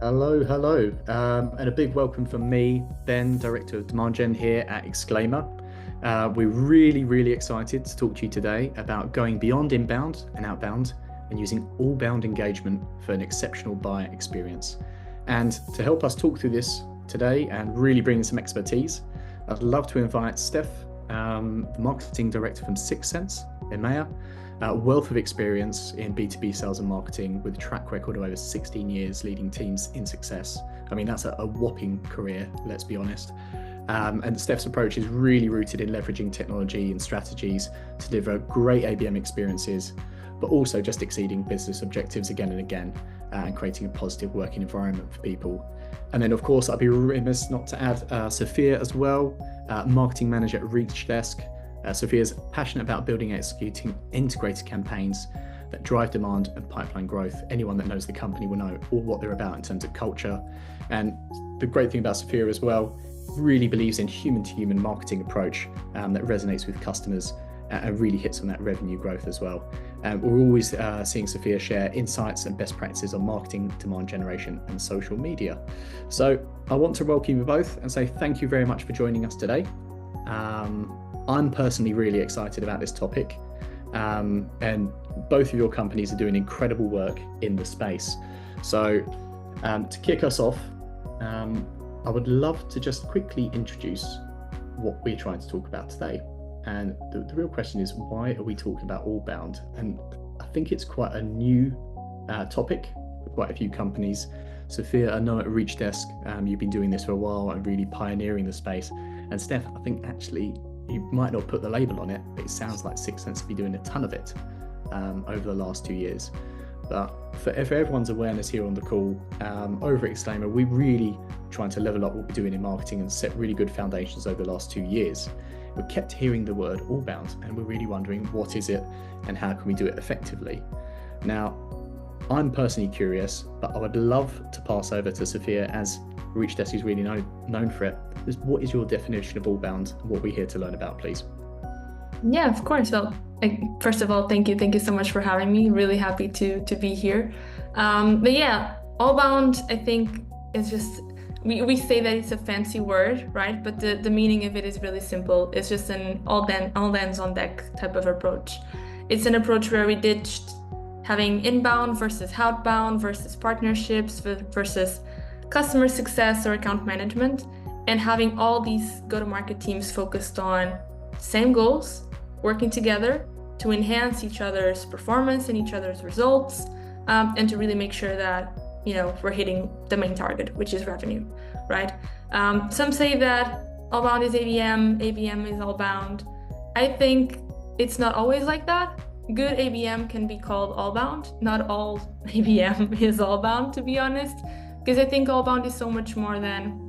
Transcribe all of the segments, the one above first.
Hello, hello, and a big welcome from me, Ben, Director of Demand Gen here at Exclaimer. We're really excited to talk to you today about going beyond inbound and outbound and using all-bound engagement for an exceptional buyer experience. And to help us talk through this today and really bring in some expertise, I'd love to invite Steph, the Marketing Director from Sixth Sense, EMEA, a wealth of experience in B2B sales and marketing with a track record of over 16 years leading teams in success. I mean, that's a whopping career, let's be honest. And Steph's approach is really rooted in leveraging technology and strategies to deliver great ABM experiences, but also just exceeding business objectives again and again, and creating a positive working environment for people. And then, of course, I'd be remiss not to add Sophia as well, Marketing Manager at Reach Desk. Sophia's passionate about building and executing integrated campaigns that drive demand and pipeline growth. Anyone that knows the company will know all what they're about in terms of culture. And the great thing about Sophia as well, really believes in human-to-human marketing approach that resonates with customers and really hits on that revenue growth as well. We're always seeing Sophia share insights and best practices on marketing, demand generation, and social media. So I want to welcome you both and say thank you very much for joining us today. I'm personally really excited about this topic, and both of your companies are doing incredible work in the space. So to kick us off, I would love to just quickly introduce what we're trying to talk about today. And the real question is, why are we talking about Allbound? And I think it's quite a new topic for quite a few companies. Sophia, I know at Reach Desk, you've been doing this for a while and really pioneering the space. And Steph, I think actually you might not put the label on it, but it sounds like Sixth Sense to be doing a ton of it over the last 2 years. But for everyone's awareness here on the call, over at Exclaimer, we're really trying to level up what we're doing in marketing and set really good foundations over the last 2 years. We kept hearing the word Allbound, and we're really wondering what is it and how can we do it effectively. Now, I'm personally curious, but I would love to pass over to Sophia, as Reach Desk is really known for it. What is your definition of Allbound and what we're here to learn about, please? Yeah, of course. Well, first of all, thank you so much for having me. Really happy to be here. But yeah, Allbound, I think, is just, we say that it's a fancy word, right? But the meaning of it is really simple. It's just an all hands on deck type of approach. It's an approach where we ditched having inbound versus outbound versus partnerships versus customer success or account management, and having all these go-to-market teams focused on same goals, working together to enhance each other's performance and each other's results, and to really make sure that we're hitting the main target, which is revenue, right? Some say that Allbound is ABM is Allbound. I think it's not always like that. Good ABM can be called Allbound. Not all ABM is Allbound, to be honest, because I think Allbound is so much more than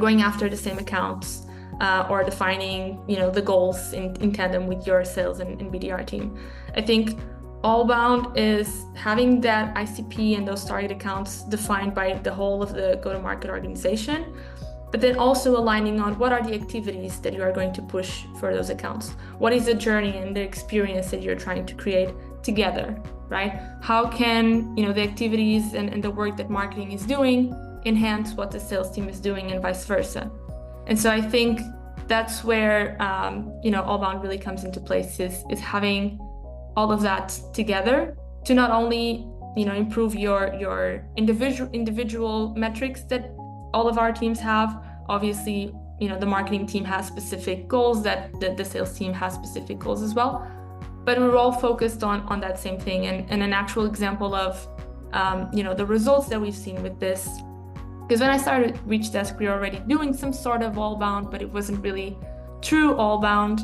going after the same accounts or defining the goals in tandem with your sales and BDR team. I think Allbound is having that ICP and those target accounts defined by the whole of the go-to-market organization, but then also aligning on what are the activities that you are going to push for those accounts. What is the journey and the experience that you're trying to create together, right? How can the activities and the work that marketing is doing enhance what the sales team is doing and vice versa? And so I think that's where Allbound really comes into place, is having all of that together to not only improve your individual metrics that all of our teams have. Obviously, the marketing team has specific goals, that the sales team has specific goals as well, but we're all focused on that same thing. And an actual example of the results that we've seen with this, because when I started Reach Desk, we were already doing some sort of Allbound, but it wasn't really true Allbound.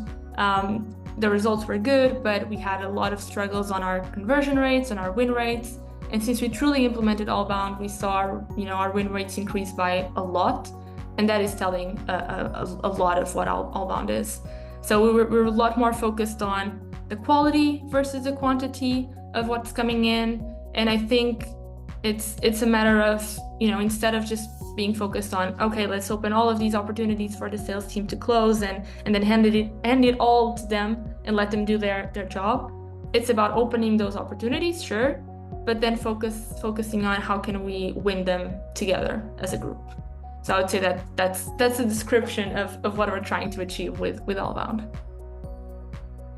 The results were good, but we had a lot of struggles on our conversion rates and our win rates. And since we truly implemented Allbound, we saw our win rates increase by a lot, and that is telling a lot of what Allbound is. So we were a lot more focused on the quality versus the quantity of what's coming in, and I think it's a matter of instead of just being focused on, okay, let's open all of these opportunities for the sales team to close and then hand it all to them and let them do their job. It's about opening those opportunities, sure, but then focusing on how can we win them together as a group. So I would say that that's a description of what we're trying to achieve with Allbound.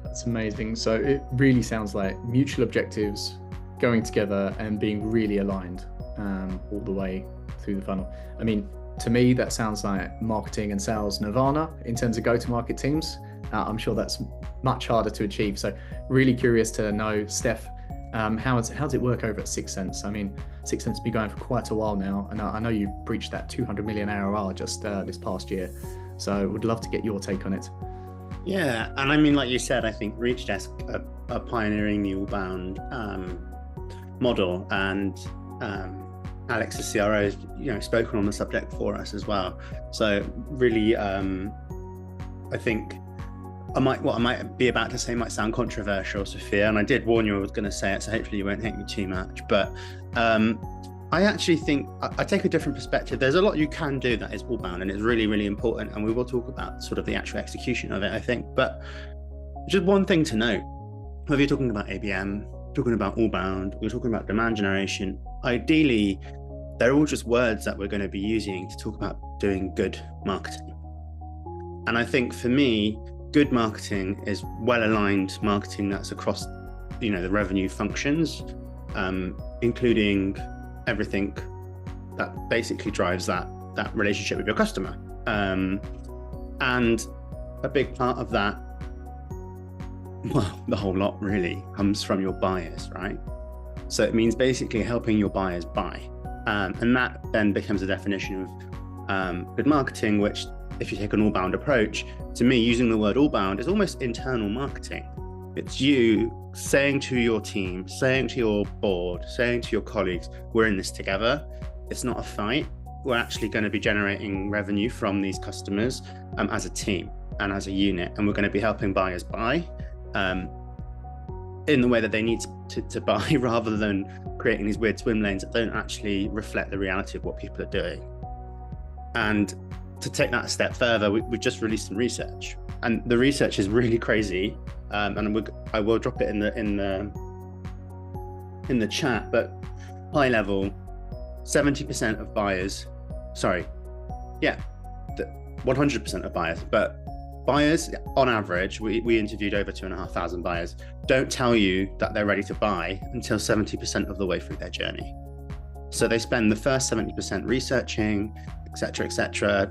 That's amazing. So it really sounds like mutual objectives, going together and being really aligned all the way through the funnel. I mean, to me, that sounds like marketing and sales nirvana in terms of go-to-market teams. I'm sure that's much harder to achieve. So really curious to know, Steph, how does it work over at 6 Sense? I mean, 6 Sense has been going for quite a while now, and I know you breached that 200 million ARR just this past year. So would love to get your take on it. Yeah, and I mean, like you said, I think Reachdesk are pioneering the Allbound model, and Alex, the CRO, has spoken on the subject for us as well. So really, I think what I might be about to say might sound controversial, Sophia, and I did warn you I was going to say it, so hopefully you won't hate me too much. But I actually think I take a different perspective. There's a lot you can do that is Allbound, and it's really, really important, and we will talk about sort of the actual execution of it, I think. But just one thing to note, whether you're talking about ABM, talking about Allbound, we're talking about demand generation, ideally, they're all just words that we're going to be using to talk about doing good marketing. And I think for me, good marketing is well-aligned marketing that's across, the revenue functions, including everything that basically drives that relationship with your customer. And a big part of that, well, the whole lot really comes from your buyers, right? So it means basically helping your buyers buy. And that then becomes a definition of good marketing, which, if you take an Allbound approach, to me, using the word Allbound is almost internal marketing. It's you saying to your team, saying to your board, saying to your colleagues, we're in this together. It's not a fight. We're actually going to be generating revenue from these customers as a team and as a unit, and we're going to be helping buyers buy in the way that they need to buy, rather than creating these weird swim lanes that don't actually reflect the reality of what people are doing. And to take that a step further, we just released some research, and the research is really crazy. And I will drop it in the chat. But high level, 70% of buyers, 100% of buyers, but buyers on average, we interviewed over 2,500 buyers, don't tell you that they're ready to buy until 70% of the way through their journey. So they spend the first 70% researching, etc.,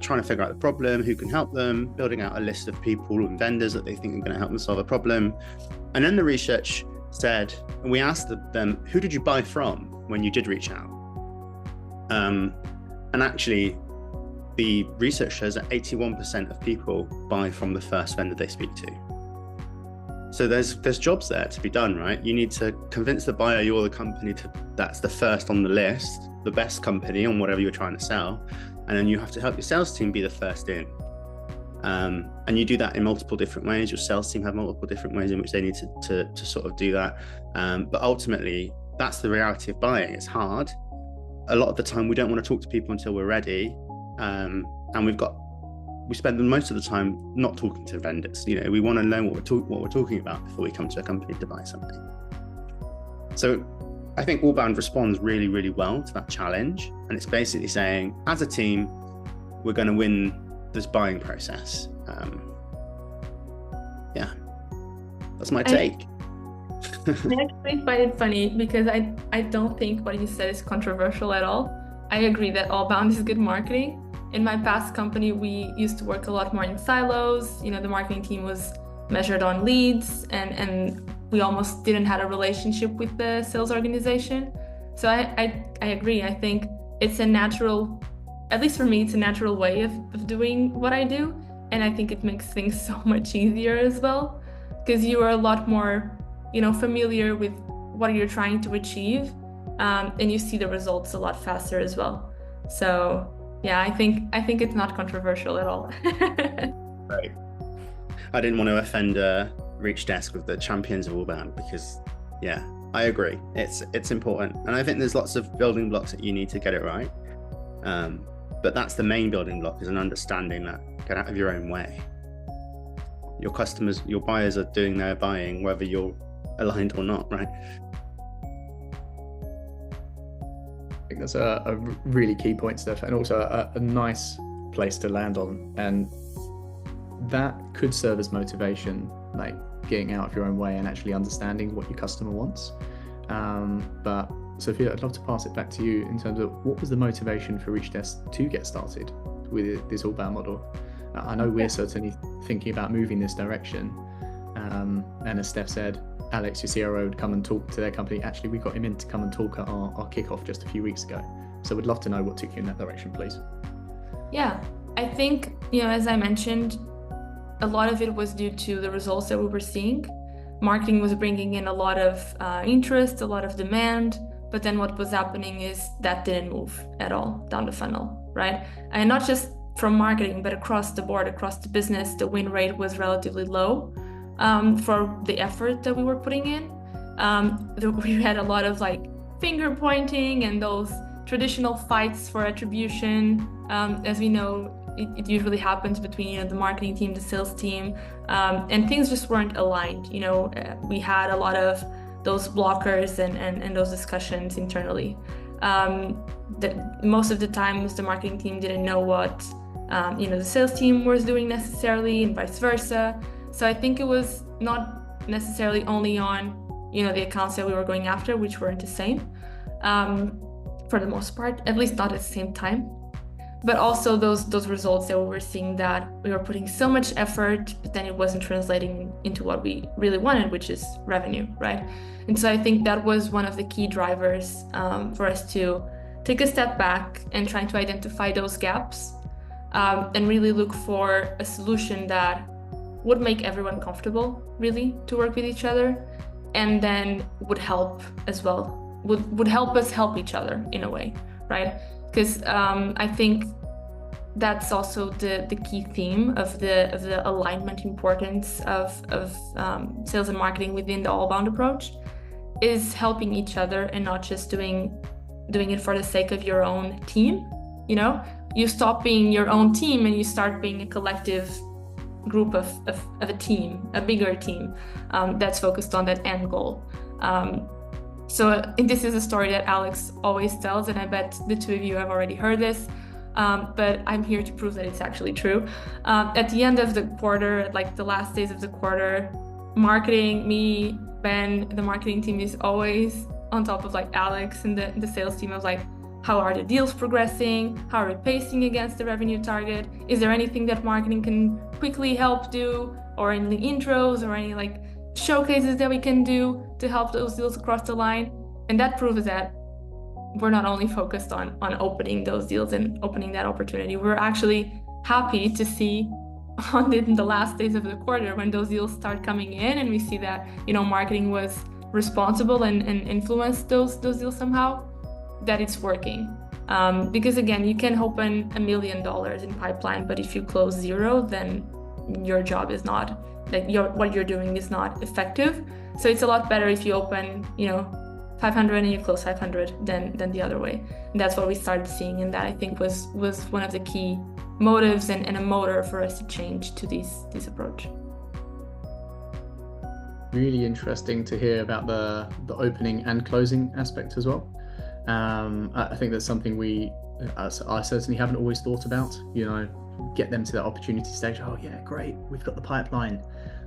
trying to figure out the problem, who can help them, building out a list of people and vendors that they think are going to help them solve a problem. And then the research said, and we asked them, who did you buy from when you did reach out? And actually, the research shows that 81% of people buy from the first vendor they speak to. So there's jobs there to be done, right? You need to convince the buyer you're the company that's the first on the list, the best company on whatever you're trying to sell. And then you have to help your sales team be the first in. And you do that in multiple different ways. Your sales team have multiple different ways in which they need to sort of do that. But ultimately, that's the reality of buying. It's hard. A lot of the time, we don't want to talk to people until we're ready. And we spend most of the time not talking to vendors. We want to know what we're talking about before we come to a company to buy something. So I think Allbound responds really, really well to that challenge. And it's basically saying, as a team, we're going to win this buying process. That's my take. I actually find it funny because I don't think what you said is controversial at all. I agree that Allbound is good marketing. In my past company, we used to work a lot more in silos. The marketing team was measured on leads, and we almost didn't have a relationship with the sales organization. So I agree. I think it's a natural, at least for me, it's a natural way of doing what I do. And I think it makes things so much easier as well, because you are a lot more, familiar with what you're trying to achieve, and you see the results a lot faster as well. So yeah, I think it's not controversial at all. Right. I didn't want to offend Reachdesk with the champions of Allbound, because I agree. It's important. And I think there's lots of building blocks that you need to get it right. But that's the main building block, is an understanding that get out of your own way. Your customers, your buyers are doing their buying, whether you're aligned or not, right? think that's a really key point, Steph, and also a nice place to land on. And that could serve as motivation, like getting out of your own way and actually understanding what your customer wants. But Sophia, I'd love to pass it back to you in terms of what was the motivation for Reach Desk to get started with this Allbound model. I know we're certainly thinking about moving this direction. And as Steph said, Alex, your CRO, would come and talk to their company. Actually, we got him in to come and talk at our kickoff just a few weeks ago. So we'd love to know what took you in that direction, please. Yeah, I think, as I mentioned, a lot of it was due to the results that we were seeing. Marketing was bringing in a lot of interest, a lot of demand, but then what was happening is that didn't move at all down the funnel, right? And not just from marketing, but across the board, across the business, the win rate was relatively low for the effort that we were putting in. We had a lot of finger pointing and those traditional fights for attribution. As we know, it usually happens between the marketing team, the sales team, and things just weren't aligned. We had a lot of those blockers and those discussions internally. Most of the times the marketing team didn't know what the sales team was doing necessarily, and vice versa. So I think it was not necessarily only on the accounts that we were going after, which weren't the same for the most part, at least not at the same time. But also those results that we were seeing, that we were putting so much effort, but then it wasn't translating into what we really wanted, which is revenue, right? And so I think that was one of the key drivers for us to take a step back and trying to identify those gaps and really look for a solution that would make everyone comfortable, really, to work with each other, and then would help as well, would help us help each other in a way, right? Because I think that's also the key theme of the alignment importance of sales and marketing within the Allbound approach, is helping each other and not just doing it for the sake of your own team. You stop being your own team and you start being a collective group of a team, a bigger team that's focused on that end goal. So this is a story that Alex always tells, and I bet the two of you have already heard this, but I'm here to prove that it's actually true. At the end of the quarter, the last days of the quarter, marketing, me, Ben, the marketing team is always on top of Alex and the sales team of how are the deals progressing? How are we pacing against the revenue target? Is there anything that marketing can quickly help do, or any intros or any showcases that we can do to help those deals across the line? And that proves that we're not only focused on opening those deals and opening that opportunity, we're actually happy to see on the last days of the quarter, when those deals start coming in and we see that marketing was responsible and influenced those deals somehow, that it's working. Because again, you can open $1 million in pipeline, but if you close 0, then your job is not, what you're doing is not effective. So it's a lot better if you open 500 and you close 500 than the other way. And that's what we started seeing, and that I think was one of the key motives and a motor for us to change to this approach. Really interesting to hear about the opening and closing aspect as well. I think that's something I certainly haven't always thought about, get them to that opportunity stage. Oh yeah, great, we've got the pipeline,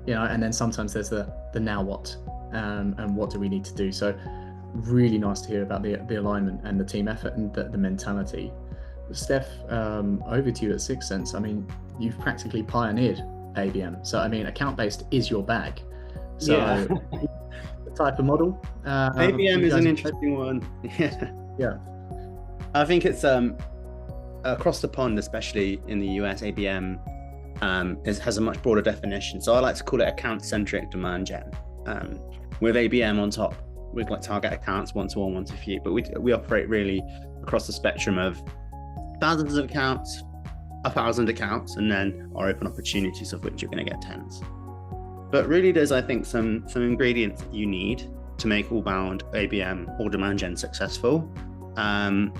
and then sometimes there's the now what, and what do we need to do? So really nice to hear about the alignment and the team effort and the mentality. Steph, over to you at Sixth Sense. I mean, you've practically pioneered ABM. So I mean, account-based is your bag. So yeah. The type of model. ABM is an interesting one. Yeah. I think it's across the pond, especially in the US, ABM has a much broader definition. So I like to call it account-centric demand gen. With ABM on top, we've got target accounts, one-to-one, one-to-few, but we operate really across the spectrum of thousands of accounts, 1,000 accounts, and then our open opportunities, of which you're going to get tens. But really, there's, I think, some ingredients that you need to make Allbound, ABM, or demand gen successful. And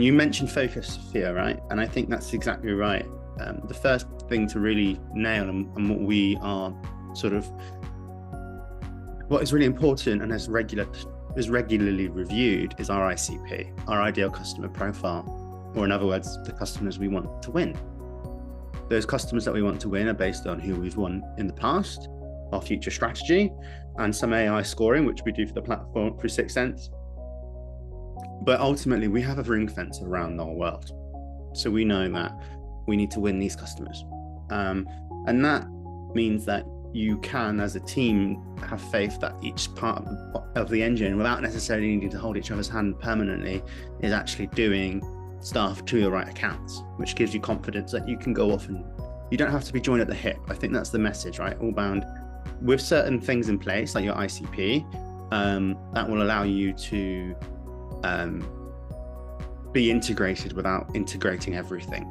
you mentioned focus, Sophia, right? And I think that's exactly right. The first thing to really nail and what we are what is really important and has regular is regularly reviewed is our ICP, our ideal customer profile, or in other words, the customers we want to win. Those customers that we want to win are based on who we've won in the past, our future strategy, and some AI scoring, which we do for the platform through 6 Sense. But ultimately, we have a ring fence around our world. So we know that we need to win these customers. And that means that you can, as a team, have faith that each part of the engine, without necessarily needing to hold each other's hand permanently, is actually doing stuff to the right accounts, which gives you confidence that you can go off and you don't have to be joined at the hip. I think that's the message, right? Allbound, with certain things in place, like your ICP, that will allow you to be integrated without integrating everything.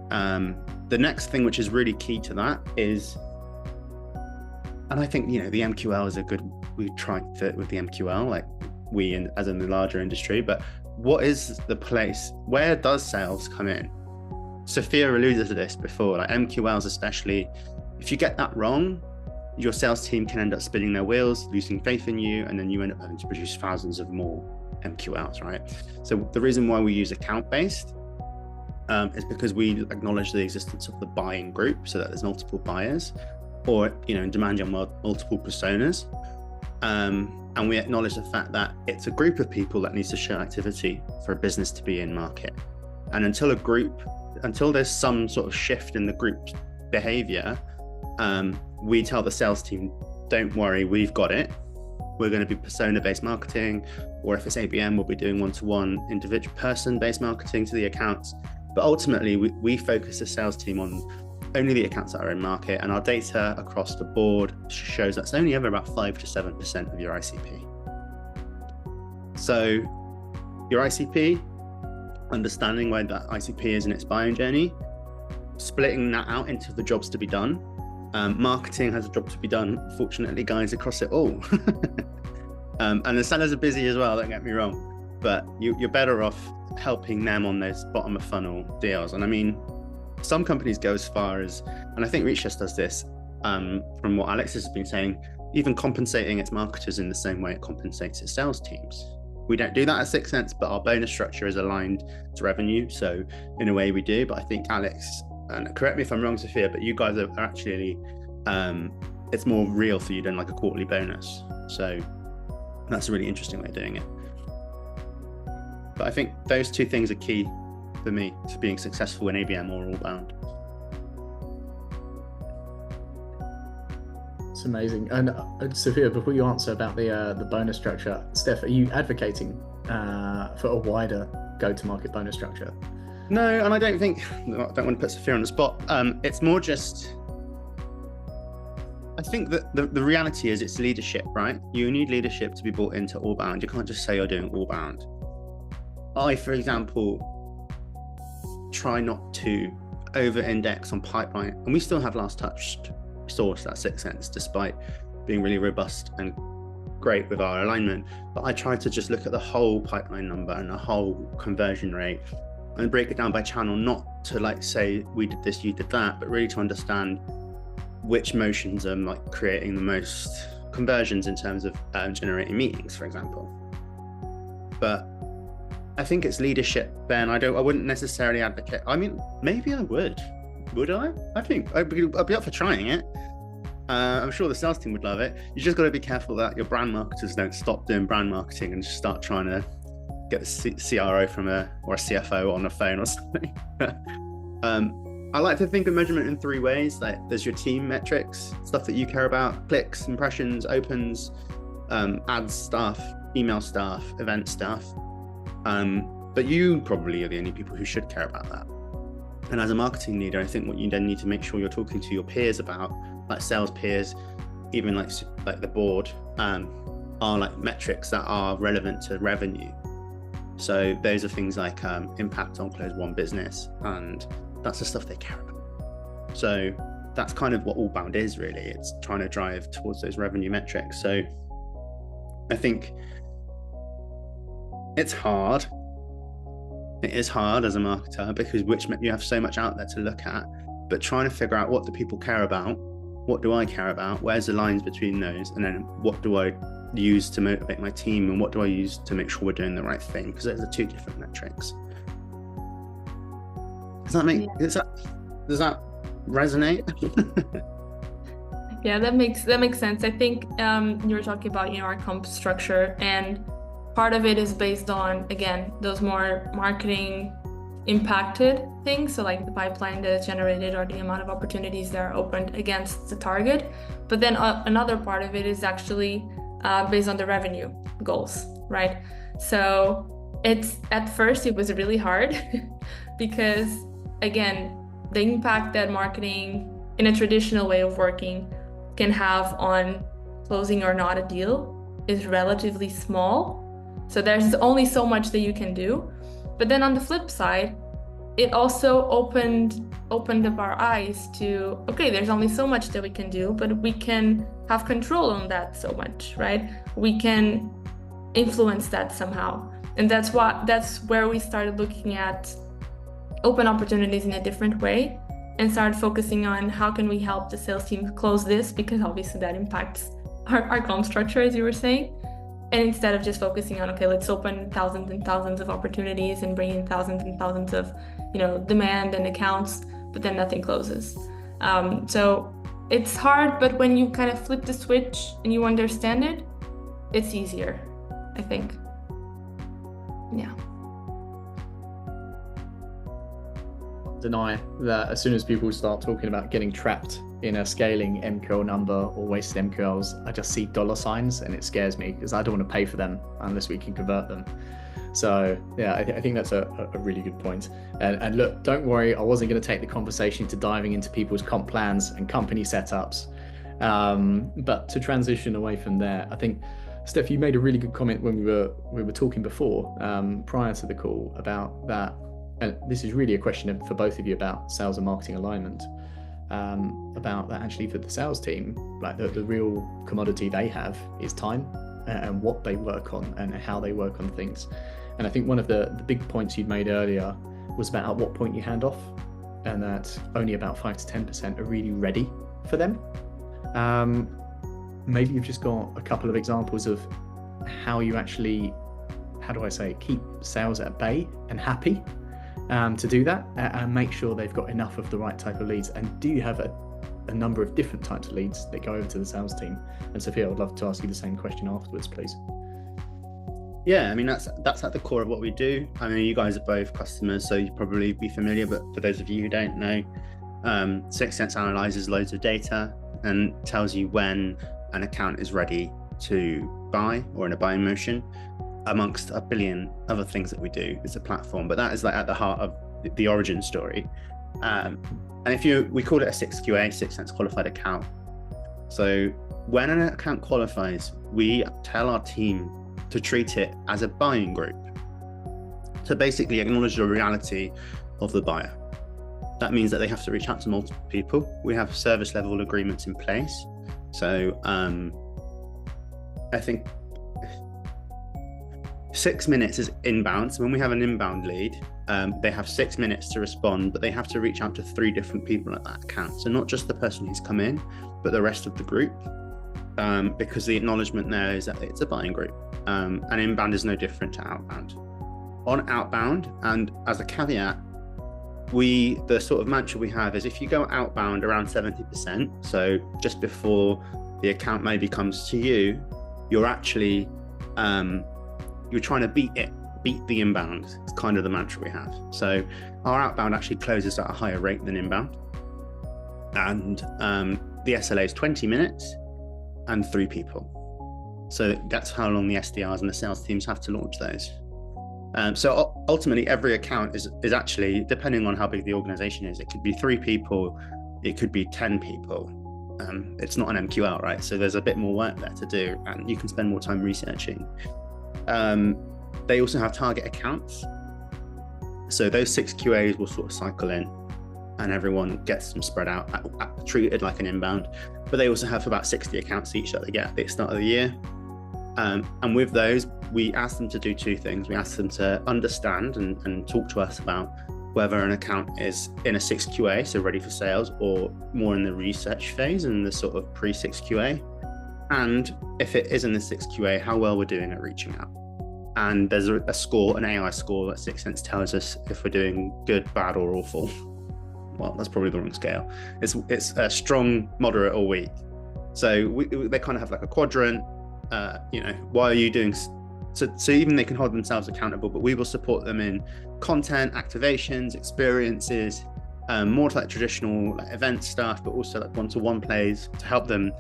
The next thing, which is really key to that, is, and I think, you know, the MQL is a good, we try to fit with the MQL, like as in the larger industry, but what is the place, where does sales come in? Sophia alluded to this before, like MQLs especially, if you get that wrong, your sales team can end up spinning their wheels, losing faith in you, and then you end up having to produce thousands of more MQLs, right? So the reason why we use account-based is because we acknowledge the existence of the buying group, so that there's multiple buyers, or, you know, in demand gen world, multiple personas. And we acknowledge the fact that it's a group of people that needs to show activity for a business to be in market. And until there's some sort of shift in the group's behavior, we tell the sales team, don't worry, we've got it. We're going to be persona-based marketing, or if it's ABM, we'll be doing one-to-one individual person-based marketing to the accounts. But ultimately, we focus the sales team on only the accounts that are in market, and our data across the board shows that's only ever about 5 to 7% of your ICP. So your ICP, understanding where that ICP is in its buying journey, splitting that out into the jobs to be done. Marketing has a job to be done, fortunately, guys, across it all. And the sellers are busy as well, don't get me wrong, but you're better off helping them on those bottom of funnel deals. And I mean, some companies go as far as, and I think Reachess does this, from what Alex has been saying, even compensating its marketers in the same way it compensates its sales teams. We don't do that at 6 Sense, but our bonus structure is aligned to revenue. So in a way we do, but I think Alex, and correct me if I'm wrong, Sophia, but you guys are actually, it's more real for you than like a quarterly bonus. So that's a really interesting way of doing it. But I think those two things are key for me to being successful in ABM or Allbound. It's amazing. And Sophia, before you answer about the bonus structure, Steph, are you advocating for a wider go-to-market bonus structure? No, and I don't want to put Sophia on the spot. It's more just, I think that the reality is it's leadership, right? You need leadership to be brought into Allbound. You can't just say you're doing Allbound. I, for example, try not to over-index on pipeline, and we still have last touched resource at 6 Sense, despite being really robust and great with our alignment. But I try to just look at the whole pipeline number and the whole conversion rate and break it down by channel, not to like say we did this, you did that, but really to understand which motions are like creating the most conversions in terms of generating meetings, for example. But I think it's leadership, Ben. I wouldn't necessarily advocate. I mean, maybe I would I? I think I'd be up for trying it. I'm sure the sales team would love it. You just got to be careful that your brand marketers don't stop doing brand marketing and just start trying to get the CRO or a CFO on the phone or something. I like to think of measurement in 3 ways. Like there's your team metrics, stuff that you care about, clicks, impressions, opens, ads stuff, email stuff, event stuff. But you probably are the only people who should care about that. And as a marketing leader, I think what you then need to make sure you're talking to your peers about, like sales peers, even like the board, are like metrics that are relevant to revenue. So those are things like impact on close won business, and that's the stuff they care about. So that's kind of what Allbound is really. It's trying to drive towards those revenue metrics. So I think it's hard. It is hard as a marketer because you have so much out there to look at, but trying to figure out what do people care about, what do I care about, where's the lines between those, and then what do I use to motivate my team, and what do I use to make sure we're doing the right thing? Because those are two different metrics. Does that resonate? Yeah, that makes sense. I think you were talking about, our comp structure, and part of it is based on, again, those more marketing impacted things, so like the pipeline that is generated or the amount of opportunities that are opened against the target. But then another part of it is actually based on the revenue goals, right? So at first it was really hard because, again, the impact that marketing in a traditional way of working can have on closing or not a deal is relatively small. So there's only so much that you can do. But then on the flip side, it also opened up our eyes to, okay, there's only so much that we can do, but we can have control on that so much, right? We can influence that somehow. And that's where we started looking at open opportunities in a different way, and started focusing on how can we help the sales team close this, because obviously that impacts our comp structure, as you were saying. And instead of just focusing on, okay, let's open thousands and thousands of opportunities and bring in thousands and thousands of, demand and accounts, but then nothing closes. So it's hard, but when you kind of flip the switch and you understand it, it's easier, I think. Yeah. Deny that as soon as people start talking about getting trapped in a scaling MQL number or wasted MQLs, I just see dollar signs and it scares me, because I don't want to pay for them unless we can convert them. So yeah, I think that's a really good point. And look, don't worry, I wasn't going to take the conversation to diving into people's comp plans and company setups. But to transition away from there, I think, Steph, you made a really good comment when we were talking before, prior to the call, about that. And this is really a question for both of you about sales and marketing alignment, about that actually for the sales team, like the real commodity they have is time and what they work on and how they work on things. And I think one of the big points you'd made earlier was about at what point you hand off, and that only about 5 to 10% are really ready for them. Maybe you've just got a couple of examples of how you actually, keep sales at bay and happy to do that, and make sure they've got enough of the right type of leads. And do you have a number of different types of leads that go over to the sales team? And Sophia, I would love to ask you the same question afterwards, please. Yeah, I mean, that's at the core of what we do. I mean, you guys are both customers, so you'd probably be familiar, but for those of you who don't know, Sixth Sense analyzes loads of data and tells you when an account is ready to buy or in a buying motion, amongst a billion other things that we do. It's a platform, but that is like at the heart of the origin story. And we call it a 6QA, Sixth Sense qualified account. So when an account qualifies, we tell our team to treat it as a buying group, to basically acknowledge the reality of the buyer. That means that they have to reach out to multiple people. We have service level agreements in place. So I think 6 minutes is inbound. So when we have an inbound lead, they have 6 minutes to respond, but they have to reach out to 3 different people at that account. So not just the person who's come in, but the rest of the group, because the acknowledgement there is that it's a buying group. And inbound is no different to outbound. On outbound, and as a caveat, the sort of mantra we have is if you go outbound around 70%, so just before the account maybe comes to you, you're actually you're trying to beat the inbound. It's kind of the mantra we have. So our outbound actually closes at a higher rate than inbound. And the SLA is 20 minutes and 3 people. So that's how long the SDRs and the sales teams have to launch those. So ultimately every account is actually, depending on how big the organization is, it could be 3 people, it could be 10 people. It's not an MQL, right? So there's a bit more work there to do, and you can spend more time researching. They also have target accounts. So those 6 QAs will sort of cycle in, and everyone gets them spread out, treated like an inbound. But they also have about 60 accounts each that they get at the start of the year. And with those, we ask them to do 2 things. We ask them to understand and talk to us about whether an account is in a 6QA, so ready for sales, or more in the research phase, in the sort of pre-6QA. And if it is in the 6QA, how well we're doing at reaching out. And there's a score, an AI score that 6sense tells us if we're doing good, bad, or awful. Well, that's probably the wrong scale. It's a strong, moderate, or weak. So they kind of have like a quadrant. Why are you doing? So even they can hold themselves accountable, but we will support them in content, activations, experiences, more like traditional like event stuff, but also like one-to-one plays to help them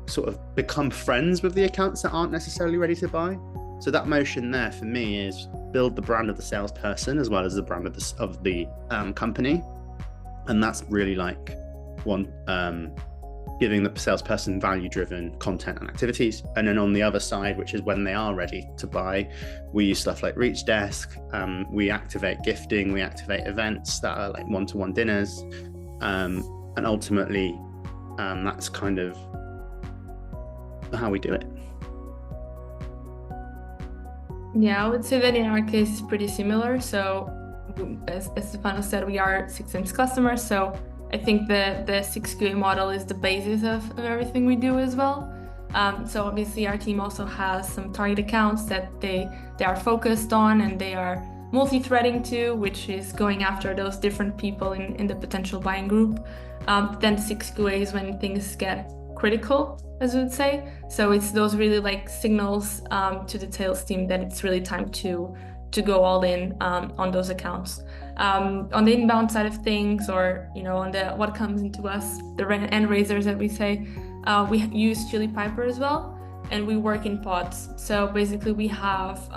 sort of become friends with the accounts that aren't necessarily ready to buy. So that motion there for me is build the brand of the salesperson as well as the brand of the company, and that's really like one giving the salesperson value-driven content and activities. And then on the other side, which is when they are ready to buy, we use stuff like Reach Desk. We activate gifting, we activate events that are like one-to-one dinners, and ultimately that's kind of how we do it. Yeah, I would say that in our case it's pretty similar. So as Stefano said, we are 6sense customers, so I think the 6QA model is the basis of everything we do as well. So obviously our team also has some target accounts that they are focused on, and they are multi-threading to, which is going after those different people in the potential buying group. Then 6QA is when things get critical, as we would say. So it's those really like signals to the sales team that it's really time to go all in on those accounts. On the inbound side of things, or on the what comes into us, the end raisers that we say, we use Chili Piper as well, and we work in pods. So basically we have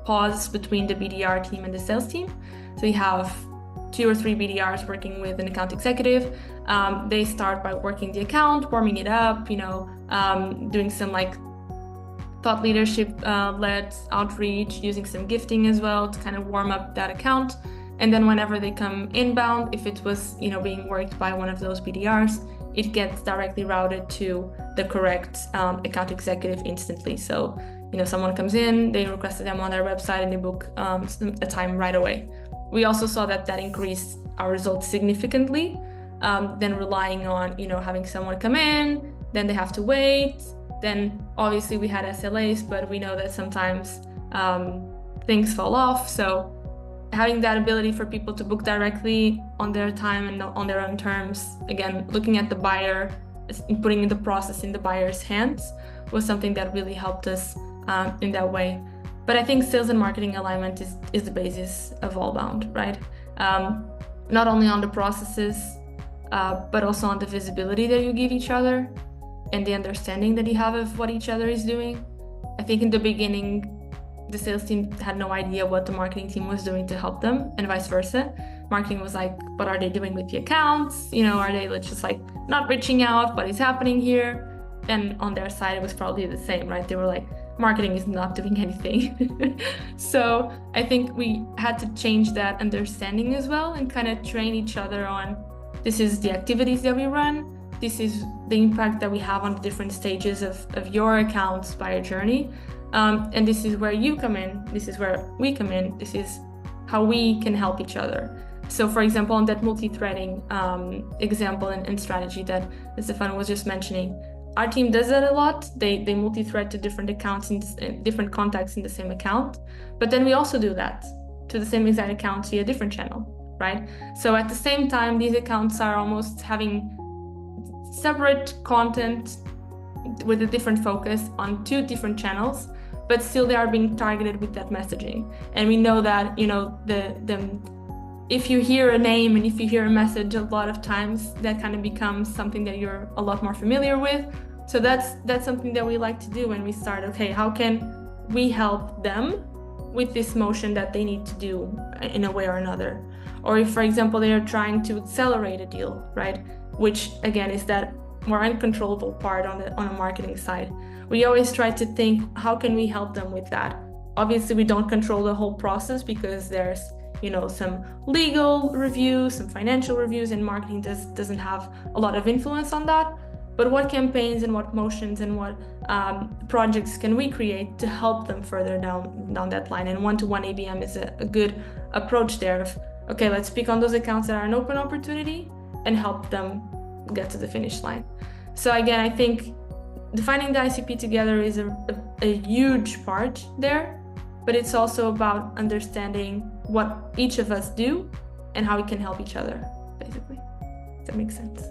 pods between the BDR team and the sales team. So you have 2 or 3 BDRs working with an account executive. They start by working the account, warming it up, doing some like thought leadership led outreach, using some gifting as well to kind of warm up that account. And then whenever they come inbound, if it was being worked by one of those BDRs, it gets directly routed to the correct account executive instantly. So someone comes in, they request a demo on their website, and they book a time right away. We also saw that increased our results significantly than relying on having someone come in, then they have to wait. Then obviously we had SLAs, but we know that sometimes things fall off. So having that ability for people to book directly on their time and on their own terms, again, looking at the buyer, putting the process in the buyer's hands, was something that really helped us in that way. But I think sales and marketing alignment is the basis of Allbound, right? Not only on the processes, but also on the visibility that you give each other and the understanding that you have of what each other is doing. I think in the beginning, the sales team had no idea what the marketing team was doing to help them, and vice versa. Marketing was like, what are they doing with the accounts? Are they just like not reaching out? What is happening here? And on their side, it was probably the same, right? They were like, marketing is not doing anything. So I think we had to change that understanding as well, and kind of train each other on, this is the activities that we run, this is the impact that we have on the different stages of your account's buyer journey. And this is where you come in, this is where we come in, this is how we can help each other. So for example, on that multi-threading example and strategy that Stefano was just mentioning, our team does that a lot. They multi-thread to different accounts and different contacts in the same account. But then we also do that to the same exact account via a different channel, right? So at the same time, these accounts are almost having separate content with a different focus on 2 different channels, but still they are being targeted with that messaging. And we know that, if you hear a name and if you hear a message, a lot of times that kind of becomes something that you're a lot more familiar with. So that's something that we like to do when we start, okay, how can we help them with this motion that they need to do in a way or another? Or if, for example, they are trying to accelerate a deal, right? Which again is that more uncontrollable part on a marketing side. We always try to think, how can we help them with that? Obviously, we don't control the whole process because there's some legal reviews, some financial reviews, and marketing doesn't have a lot of influence on that. But what campaigns and what motions and what projects can we create to help them further down that line? And one-to-one ABM is a good approach there of, okay, let's pick on those accounts that are an open opportunity and help them get to the finish line. So again, I think defining the ICP together is a huge part there, but it's also about understanding what each of us do and how we can help each other, basically. Does that make sense?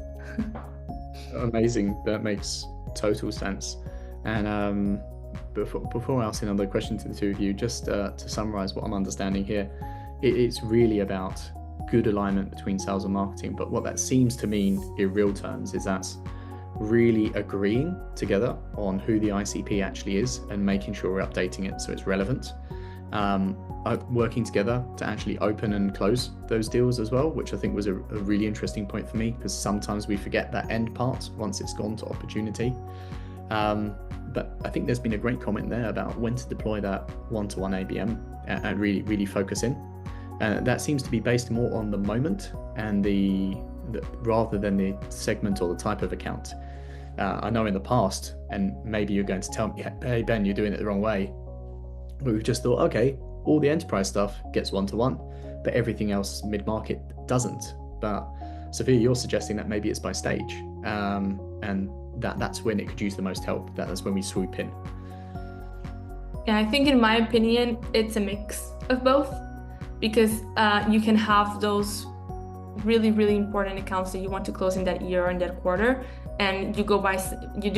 Amazing. That makes total sense. And before I ask another question to the two of you, just to summarize what I'm understanding here, it's really about good alignment between sales and marketing. But what that seems to mean in real terms is that's really agreeing together on who the ICP actually is and making sure we're updating it so it's relevant. Working together to actually open and close those deals as well, which I think was a really interesting point for me, because sometimes we forget that end part once it's gone to opportunity. But I think there's been a great comment there about when to deploy that one-to-one ABM and really focus in. That seems to be based more on the moment and the rather than the segment or the type of account. I know in the past, and maybe you're going to tell me, hey Ben, you're doing it the wrong way, but we've just thought, okay, all the enterprise stuff gets one-to-one, but everything else mid-market doesn't. But Sophia, you're suggesting that maybe it's by stage, and that's when it could use the most help. That's when we swoop in. Yeah, I think in my opinion, it's a mix of both, because you can have those really, really important accounts that you want to close in that year or in that quarter, and you do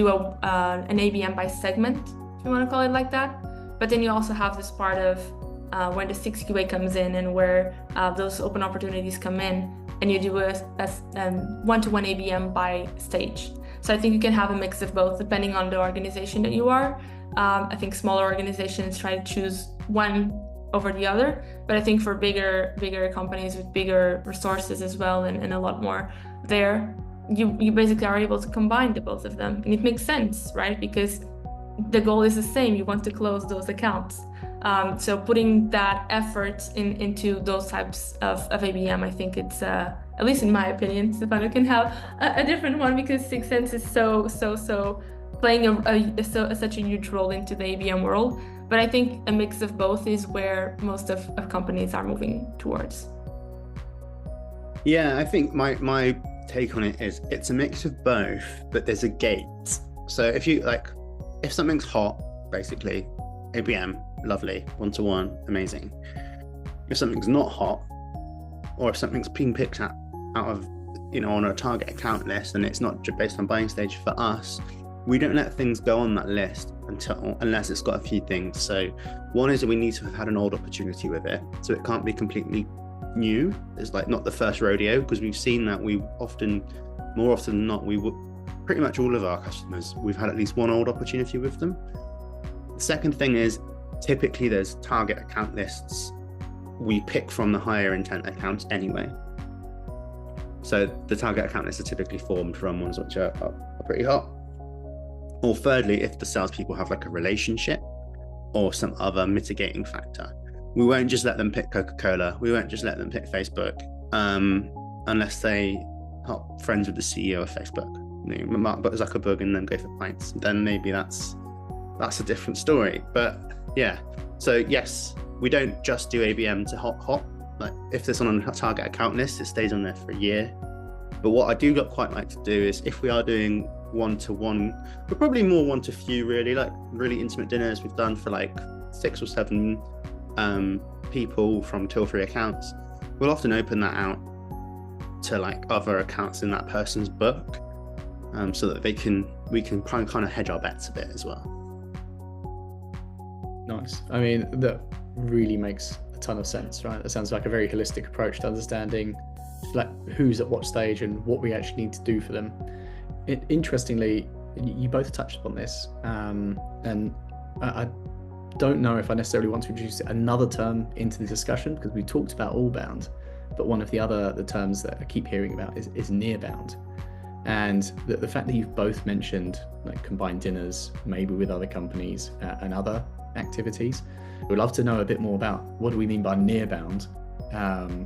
an ABM by segment, if you want to call it like that. But then you also have this part of when the 6QA comes in and where those open opportunities come in, and you do a one-to-one ABM by stage. So I think you can have a mix of both depending on the organization that you are. I think smaller organizations try to choose one over the other, but I think for bigger companies with bigger resources as well and a lot more there, you basically are able to combine the both of them, and it makes sense, right? Because the goal is the same. You want to close those accounts. So putting that effort into those types of ABM, I think it's, at least in my opinion, Stefano can have a different one, because Sixth Sense is so playing such a huge role into the ABM world. But I think a mix of both is where most of companies are moving towards. Yeah, I think my take on it is it's a mix of both, but there's a gate. So if something's hot, basically, ABM, lovely, one-to-one, amazing. If something's not hot, or if something's being picked out of, on a target account list, and it's not based on buying stage for us, we don't let things go on that list unless it's got a few things. So one is that we need to have had an old opportunity with it. So it can't be completely new. It's not the first rodeo, because we've seen that more often than not, pretty much all of our customers, we've had at least one old opportunity with them. The second thing is typically there's target account lists we pick from the higher intent accounts anyway. So the target account lists are typically formed from ones which are pretty hot. Or thirdly, if the salespeople have a relationship or some other mitigating factor, we won't just let them pick Coca-Cola. We won't just let them pick Facebook unless they are friends with the CEO of Facebook. Mark Zuckerberg and then go for pints. Then maybe that's a different story. But yeah, so yes, we don't just do ABM to hot. If there's on a target account list, it stays on there for a year. But what I do quite like to do is, if we are doing one-to-one, but probably more one-to-few, really intimate dinners we've done for 6 or 7 people from 2 or 3 accounts, we'll often open that out to other accounts in that person's book, so that we can kind of hedge our bets a bit as well. Nice. I mean, that really makes a ton of sense, right? That sounds like a very holistic approach to understanding who's at what stage and what we actually need to do for them. Interestingly, you both touched upon this, and I don't know if I necessarily want to introduce another term into the discussion, because we talked about Allbound, but one of the terms that I keep hearing about is nearbound. And the fact that you've both mentioned combined dinners, maybe with other companies and other activities, we'd love to know a bit more about what do we mean by nearbound,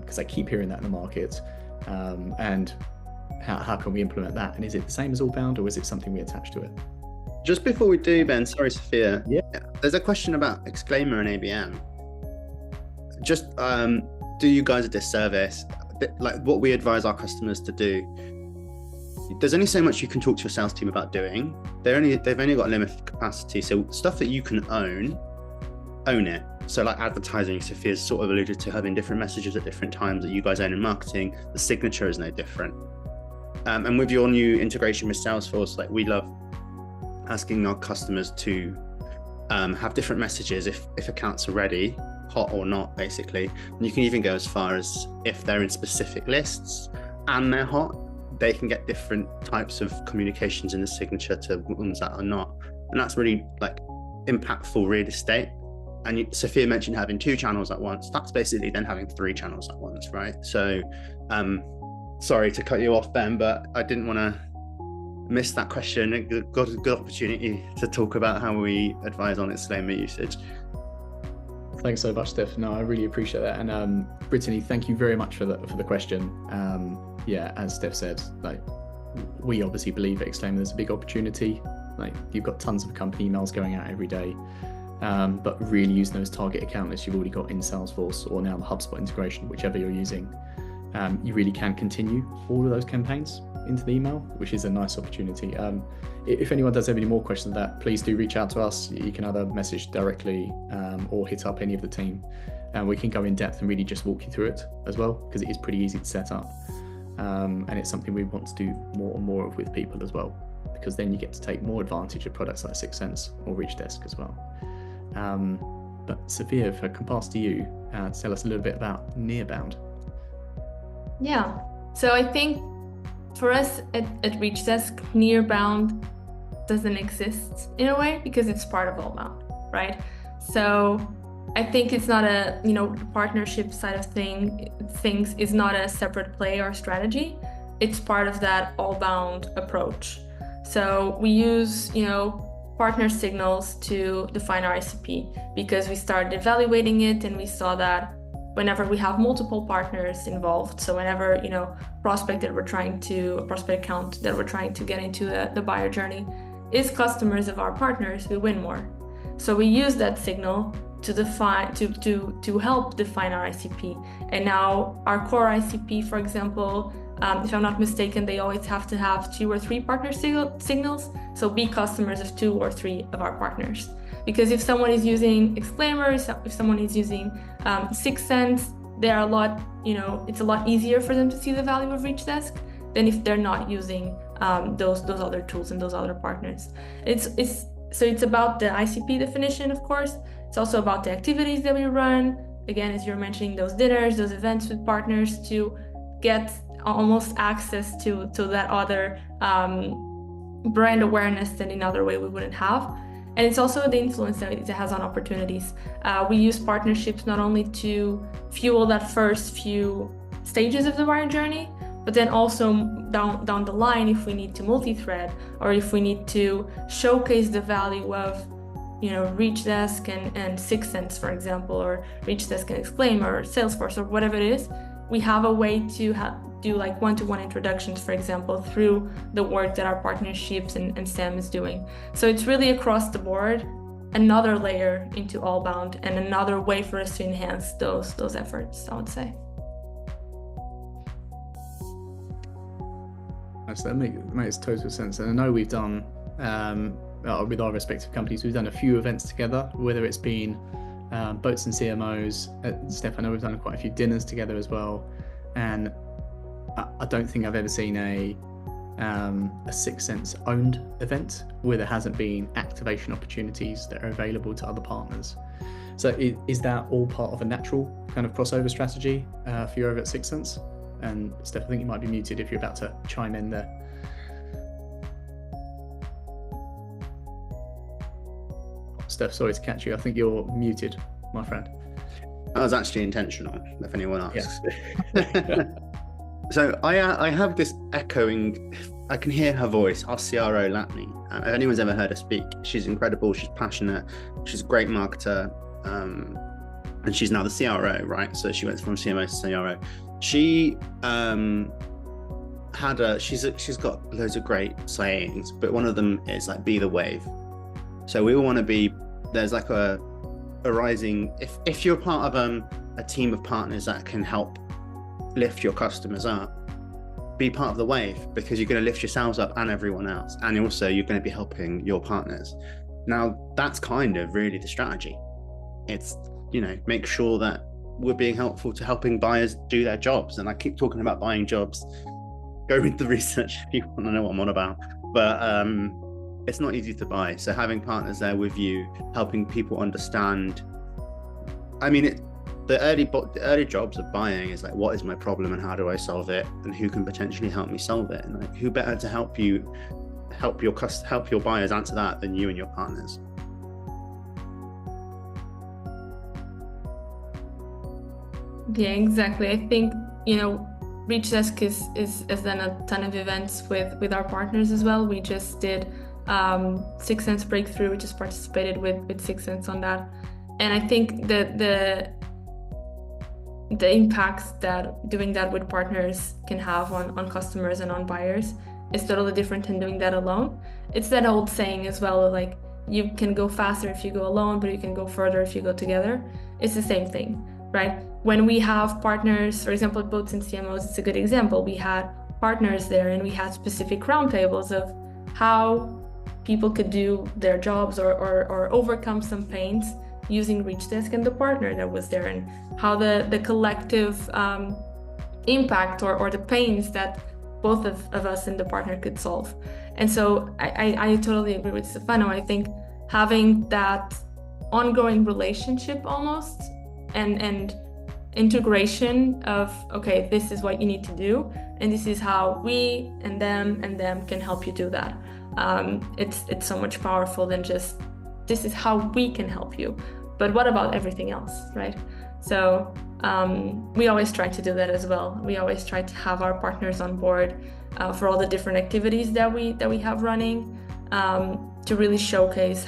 because I keep hearing that in the market, and how can we implement that? And is it the same as Allbound, or is it something we attach to it? Just before we do, Ben, sorry, Sophia. Yeah. There's a question about Exclaimer and ABM. Just do you guys a disservice? What we advise our customers to do there's only so much you can talk to your sales team about doing. They've only got limited capacity. So stuff that you can own it. So like advertising, Sophia's sort of alluded to having different messages at different times that you guys own in marketing. The signature is no different. And with your new integration with Salesforce, like we love asking our customers to have different messages if accounts are ready, hot or not, basically. And you can even go as far as if they're in specific lists and they're hot, they can get different types of communications in the signature to ones that are not. And that's really like impactful real estate. And Sophia mentioned having 2 channels at once. That's basically then having 3 channels at once, right? So sorry to cut you off, Ben, but I didn't want to miss that question. It got a good opportunity to talk about how we advise on Exclaimer usage. Thanks so much, Steph. No, I really appreciate that. And Brittany, thank you very much for the question. Yeah, as Steph said, like we obviously believe at Exclaimer there's a big opportunity. Like you've got tons of company emails going out every day, but really using those target account lists you've already got in Salesforce or now the HubSpot integration, whichever you're using, you really can continue all of those campaigns into the email, which is a nice opportunity. If anyone does have any more questions on that, please do reach out to us. You can either message directly or hit up any of the team, and we can go in depth and really just walk you through it as well, because it is pretty easy to set up. And it's something we want to do more and more of with people as well, because then you get to take more advantage of products like 6 Sense or Reach Desk as well. But Sophia, if I can pass to you, tell us a little bit about Nearbound. Yeah, so I think for us at Reach Desk, Nearbound doesn't exist in a way because it's part of Allbound, right? So I think it's not a, partnership side of things is not a separate play or strategy. It's part of that Allbound approach. So we use, partner signals to define our ICP because we started evaluating it and we saw that whenever we have multiple partners involved, so whenever, prospect account that we're trying to get into the buyer journey is customers of our partners, we win more. So we use that signal to define, to help define our ICP. And now our core ICP, for example, if I'm not mistaken, they always have to have 2 or 3 partner signals. So be customers of 2 or 3 of our partners. Because if someone is using Exclaimer, if someone is using 6 Sense, they're it's a lot easier for them to see the value of Reach Desk than if they're not using those other tools and those other partners. So it's about the ICP definition, of course. It's also about the activities that we run. Again, as you're mentioning, those dinners, those events with partners to get almost access to that other brand awareness that in other way we wouldn't have. And it's also the influence that it has on opportunities. We use partnerships not only to fuel that first few stages of the buyer journey, but then also down the line, if we need to multi-thread or if we need to showcase the value of, Reach Desk and 6 Sense, for example, or Reach Desk and Exclaimer or Salesforce or whatever it is, we have a way to do like one-to-one introductions, for example, through the work that our partnerships and Sam is doing. So it's really across the board, another layer into Allbound and another way for us to enhance those efforts, I would say. So that makes total sense. And I know we've done, with our respective companies, we've done a few events together, whether it's been Boats and CMOs. Steph, I know we've done quite a few dinners together as well. And I don't think I've ever seen a 6 Sense owned event where there hasn't been activation opportunities that are available to other partners. So is that all part of a natural kind of crossover strategy for you over at 6 Sense? And Steph, I think you might be muted if you're about to chime in there. Steph, sorry to catch you. I think you're muted, my friend. That was actually intentional, if anyone asks. Yeah. So I have this echoing, I can hear her voice, our CRO, Latney. If anyone's ever heard her speak, she's incredible, she's passionate, she's a great marketer, and she's now the CRO, right? So she went from CMO to CRO. She she's got loads of great sayings, but one of them is like, be the wave. So we all want to be, there's like a rising, if you're part of a team of partners that can help lift your customers up, be part of the wave, because you're going to lift yourselves up and everyone else, and also you're going to be helping your partners. Now that's kind of really the strategy. It's, you know, make sure that we're being helpful to helping buyers do their jobs. And I keep talking about buying jobs. Go read the research if you want to know what I'm on about. But it's not easy to buy. So having partners there with you, helping people understand. I mean, the early jobs of buying is like, what is my problem and how do I solve it, and who can potentially help me solve it, and like, who better to help your buyers answer that than you and your partners. Yeah, exactly. I think, you know, Reach Desk has done a ton of events with our partners as well. We just did 6 Sense Breakthrough. We just participated with 6 Sense on that. And I think that the impacts that doing that with partners can have on customers and on buyers is totally different than doing that alone. It's that old saying as well, like, you can go faster if you go alone, but you can go further if you go together. It's the same thing, right? When we have partners, for example, at Boats and CMOs, it's a good example. We had partners there and we had specific roundtables of how people could do their jobs or overcome some pains using Reach Desk and the partner that was there, and how the collective impact or the pains that both of us and the partner could solve. And so I totally agree with Stefano. I think having that ongoing relationship almost and integration of, okay, this is what you need to do, and this is how we and them can help you do that. It's so much powerful than just, this is how we can help you, but what about everything else, right? So we always try to do that as well. We always try to have our partners on board for all the different activities that we have running, to really showcase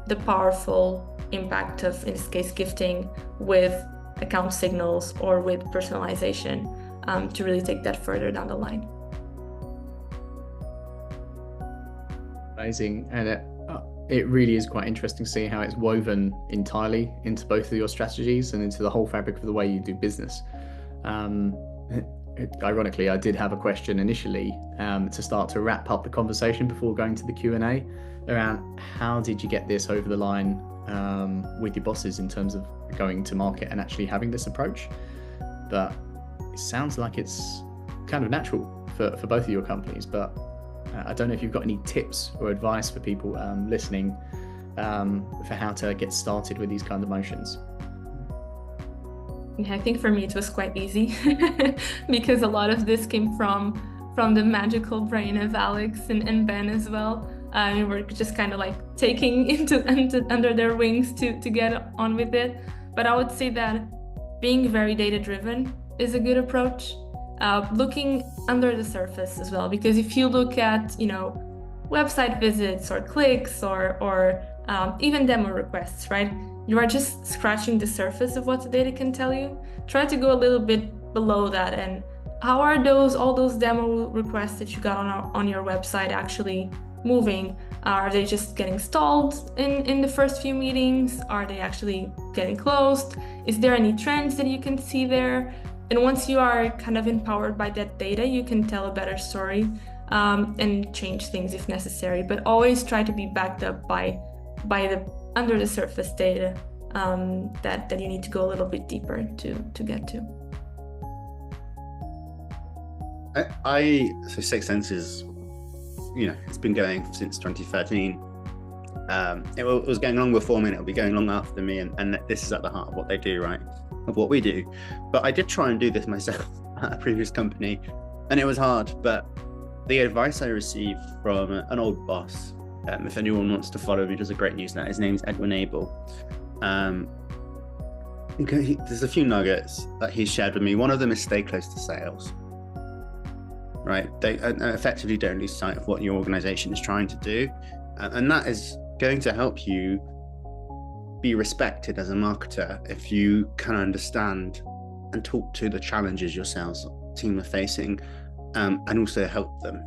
the powerful impact of, in this case, gifting with account signals or with personalization, to really take that further down the line. Amazing. And it really is quite interesting to see how it's woven entirely into both of your strategies and into the whole fabric of the way you do business. Ironically, I did have a question initially to start to wrap up the conversation before going to the Q&A around how did you get this over the line with your bosses in terms of going to market and actually having this approach. But it sounds like it's kind of natural for both of your companies, but I don't know if you've got any tips or advice for people listening for how to get started with these kind of motions. Yeah, I think for me it was quite easy because a lot of this came from the magical brain of Alex and Ben as well. We were just kind of like taking under their wings to get on with it. But I would say that being very data-driven is a good approach. Looking under the surface as well, because if you look at, you know, website visits or clicks or even demo requests, right? You are just scratching the surface of what the data can tell you. Try to go a little bit below that, and how are all those demo requests that you got on your website actually moving? Are they just getting stalled in the first few meetings? Are they actually getting closed? Is there any trends that you can see there? And once you are kind of empowered by that data, you can tell a better story and change things if necessary. But always try to be backed up by the under the surface data that you need to go a little bit deeper to get to. So 6 Sense is, you know, it's been going since 2013. It was going long before me, and it'll be going long after me, and this is at the heart of what they do, right? Of what we do. But I did try and do this myself at a previous company, and it was hard. But the advice I received from an old boss, if anyone wants to follow him, he does a great newsletter. His name's Edwin Abel. There's a few nuggets that he shared with me. One of them is stay close to sales. Right? They effectively don't lose sight of what your organization is trying to do. And that is going to help you be respected as a marketer if you can understand and talk to the challenges your sales team are facing, and also help them.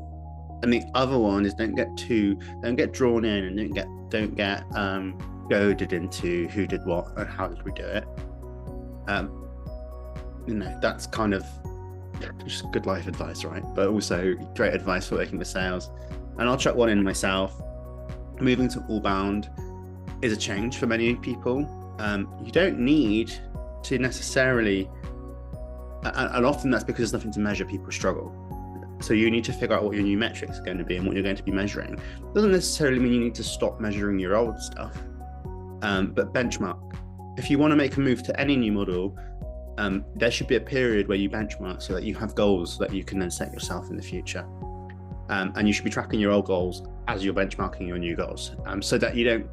And the other one is don't get drawn in, and don't get goaded into who did what and how did we do it. You know, that's kind of just good life advice, right? But also great advice for working with sales. And I'll chuck one in myself. Moving to Allbound is a change for many people. You don't need to necessarily, and often that's because there's nothing to measure, people struggle. So you need to figure out what your new metrics are going to be and what you're going to be measuring. Doesn't necessarily mean you need to stop measuring your old stuff, but benchmark. If you want to make a move to any new model, there should be a period where you benchmark so that you have goals that you can then set yourself in the future. And you should be tracking your old goals as you're benchmarking your new goals, so that you don't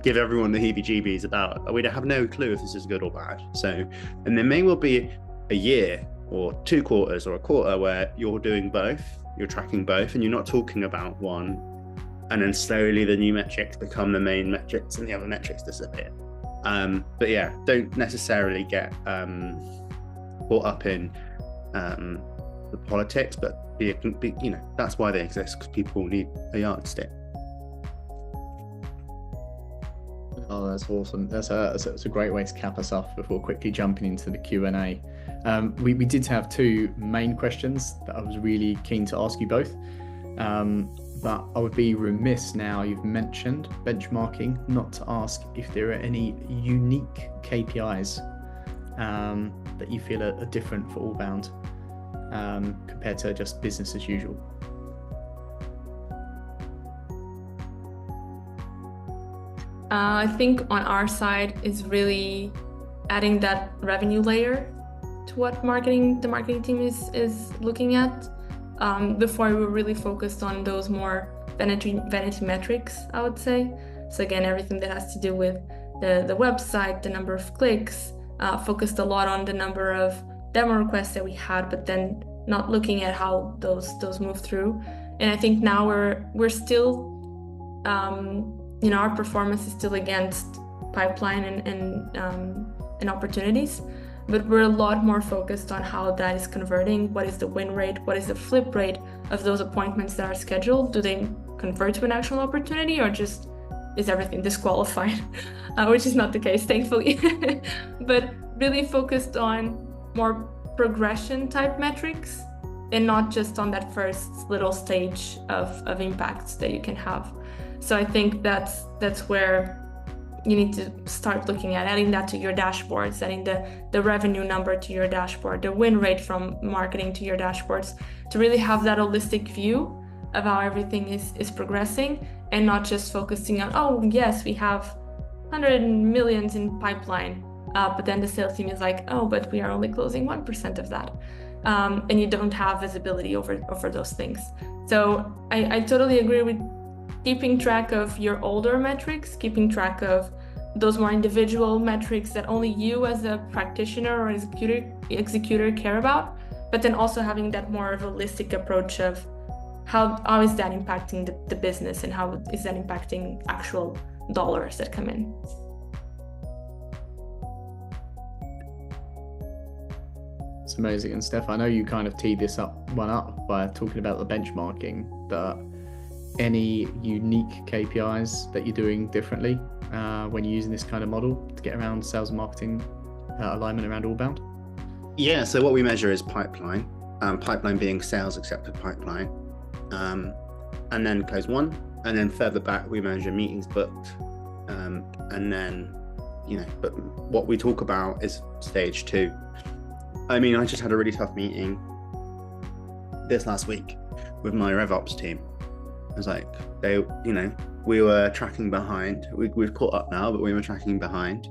give everyone the heebie-jeebies about, we don't have no clue if this is good or bad. So, and there may well be a year or 2 quarters or a quarter where you're doing both, you're tracking both, and you're not talking about one, and then slowly the new metrics become the main metrics and the other metrics disappear. But yeah, don't necessarily get caught up in the politics, but be, you know, that's why they exist, because people need a yardstick. Oh, that's awesome. That's a great way to cap us off before quickly jumping into the Q&A. We did have 2 main questions that I was really keen to ask you both. But I would be remiss now, you've mentioned benchmarking, not to ask if there are any unique KPIs that you feel are different for Allbound compared to just business as usual. I think on our side is really adding that revenue layer to what the marketing team is looking at. Before we were really focused on those more vanity metrics, I would say. So again, everything that has to do with the website, the number of clicks, focused a lot on the number of demo requests that we had, but then not looking at how those move through. And I think now we're still, our performance is still against pipeline and opportunities. But we're a lot more focused on how that is converting. What is the win rate? What is the flip rate of those appointments that are scheduled? Do they convert to an actual opportunity, or just is everything disqualified? Which is not the case, thankfully. But really focused on more progression type metrics and not just on that first little stage of impacts that you can have. So I think that's where you need to start looking at adding that to your dashboards, adding the revenue number to your dashboard, the win rate from marketing to your dashboards, to really have that holistic view of how everything is progressing, and not just focusing on, oh yes, we have 100 millions in pipeline, but then the sales team is like, oh, but we are only closing 1% of that. And you don't have visibility over those things. So I totally agree with keeping track of your older metrics, keeping track of those more individual metrics that only you as a practitioner or executor care about, but then also having that more holistic approach of how is that impacting the business, and how is that impacting actual dollars that come in. It's amazing. And Steph, I know you kind of teed this up by talking about the benchmarking, but any unique KPIs that you're doing differently when you're using this kind of model to get around sales and marketing alignment around Allbound? Yeah, so what we measure is pipeline, pipeline being sales accepted pipeline, and then close one, and then further back we measure meetings booked, and then, but what we talk about is stage 2. I mean, I just had a really tough meeting this last week with my RevOps team. I was like, we were tracking behind. We've caught up now, but we were tracking behind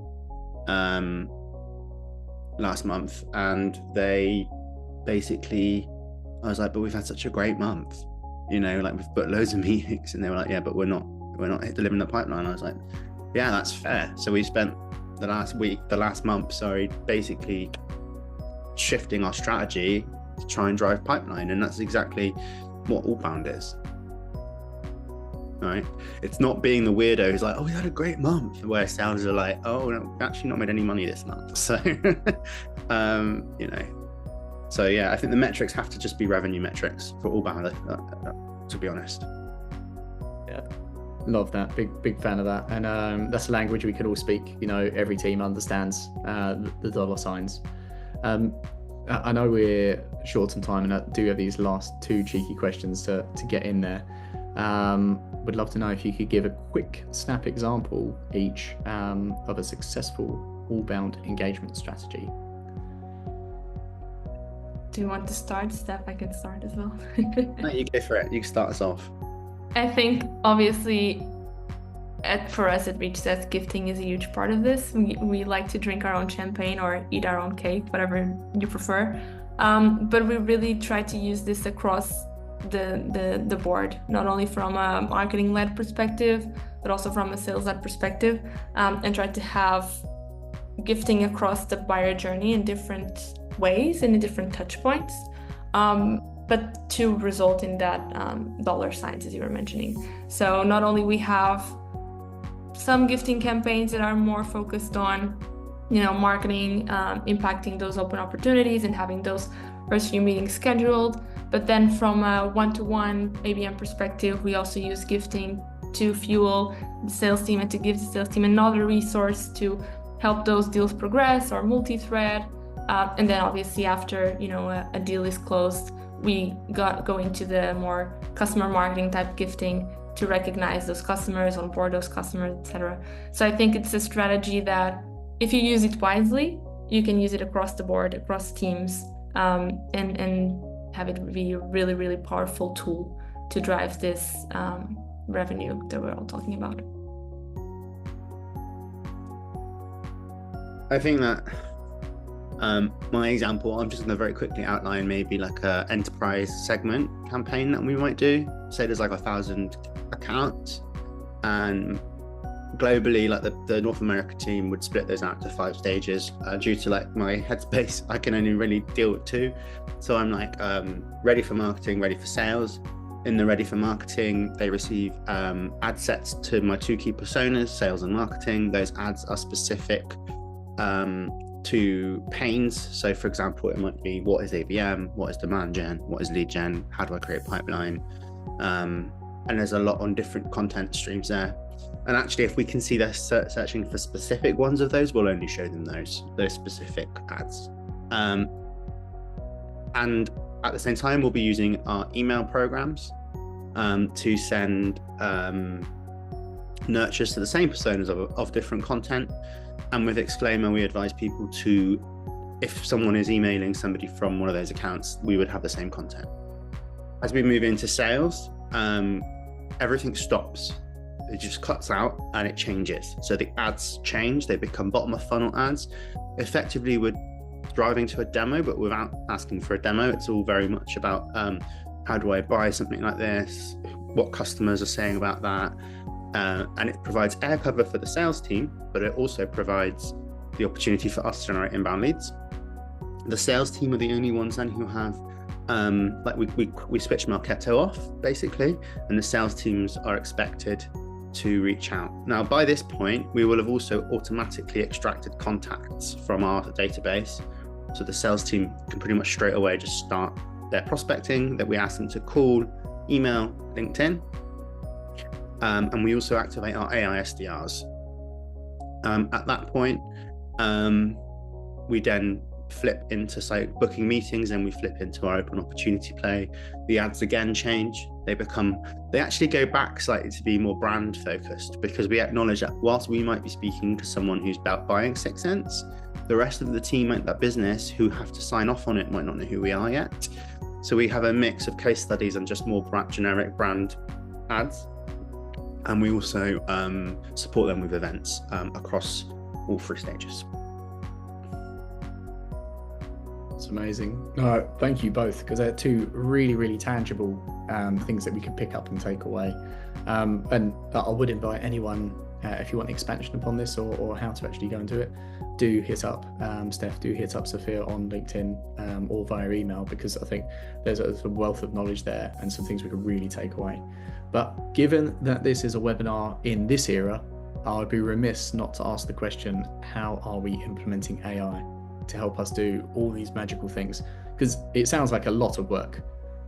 last month. And they basically, I was like, but we've had such a great month, we've put loads of meetings. And they were like, yeah, but we're not delivering the pipeline. I was like, yeah, that's fair. So we spent the last month, basically shifting our strategy to try and drive pipeline. And that's exactly what Allbound is. Right? It's not being the weirdo who's like, oh, we had a great month, where sales are like, oh, no, we've actually not made any money this month. So, so yeah, I think the metrics have to just be revenue metrics for Allbound, to be honest. Yeah, love that. Big fan of that. And that's a language we can all speak. Every team understands the dollar signs. I know we're short on time, and I do have these last two cheeky questions to get in there. Would love to know if you could give a quick snap example each of a successful all-bound engagement strategy. Do you want to start, Steph? I can start as well. No, you go for it. You can start us off. I think obviously for us at ReachDesk, gifting is a huge part of this. We like to drink our own champagne or eat our own cake, whatever you prefer. But we really try to use this across the board, not only from a marketing-led perspective, but also from a sales-led perspective, and try to have gifting across the buyer journey in different ways and in different touch points, but to result in that dollar signs, as you were mentioning. So not only we have some gifting campaigns that are more focused on, marketing, impacting those open opportunities and having those first few meetings scheduled, but then from a one-to-one ABM perspective, we also use gifting to fuel the sales team and to give the sales team another resource to help those deals progress or multi-thread. And then obviously after, a deal is closed, we go into the more customer marketing type gifting to recognize those customers, onboard those customers, etc. So I think it's a strategy that if you use it wisely, you can use it across the board, across teams, and have it be a really, really powerful tool to drive this revenue that we're all talking about. I think that my example, I'm just going to very quickly outline maybe like a enterprise segment campaign that we might do. Say there's like 1,000 accounts, and globally, like the North America team would split those out to 5 stages. Due to like my headspace, I can only really deal with 2. So I'm like ready for marketing, ready for sales. In the ready for marketing, they receive ad sets to my 2 key personas, sales and marketing. Those ads are specific to pains. So for example, it might be, what is ABM, what is demand gen, what is lead gen, how do I create a pipeline, and there's a lot on different content streams there. And actually, if we can see they're searching for specific ones of those, we'll only show them those specific ads. And at the same time, we'll be using our email programs to send nurtures to the same personas of different content. And with Exclaimer, we advise people to, if someone is emailing somebody from one of those accounts, we would have the same content. As we move into sales, everything stops. It just cuts out and it changes. So the ads change, they become bottom of funnel ads. Effectively, we're driving to a demo, but without asking for a demo. It's all very much about how do I buy something like this? What customers are saying about that? And it provides air cover for the sales team, but it also provides the opportunity for us to generate inbound leads. The sales team are the only ones then who have, we switch Marketo off basically, and the sales teams are expected to reach out. Now, by this point, we will have also automatically extracted contacts from our database. So the sales team can pretty much straight away just start their prospecting that we ask them to call, email, LinkedIn. And we also activate our AI SDRs. At that point, we then flip into booking meetings, and we flip into our open opportunity play. The ads again change. They actually go back slightly to be more brand focused, because we acknowledge that whilst we might be speaking to someone who's about buying 6 cents, the rest of the team at that business who have to sign off on it might not know who we are yet. So we have a mix of case studies and just more generic brand ads. And we also support them with events across all 3 stages. It's amazing. No, thank you both, because they're 2 really, really tangible things that we can pick up and take away. And I would invite anyone, if you want expansion upon this or how to actually go into it, do hit up Steph, do hit up Sophia on LinkedIn or via email, because I think there's a wealth of knowledge there and some things we can really take away. But given that this is a webinar in this era, I would be remiss not to ask the question, how are we implementing AI to help us do all these magical things? Because it sounds like a lot of work.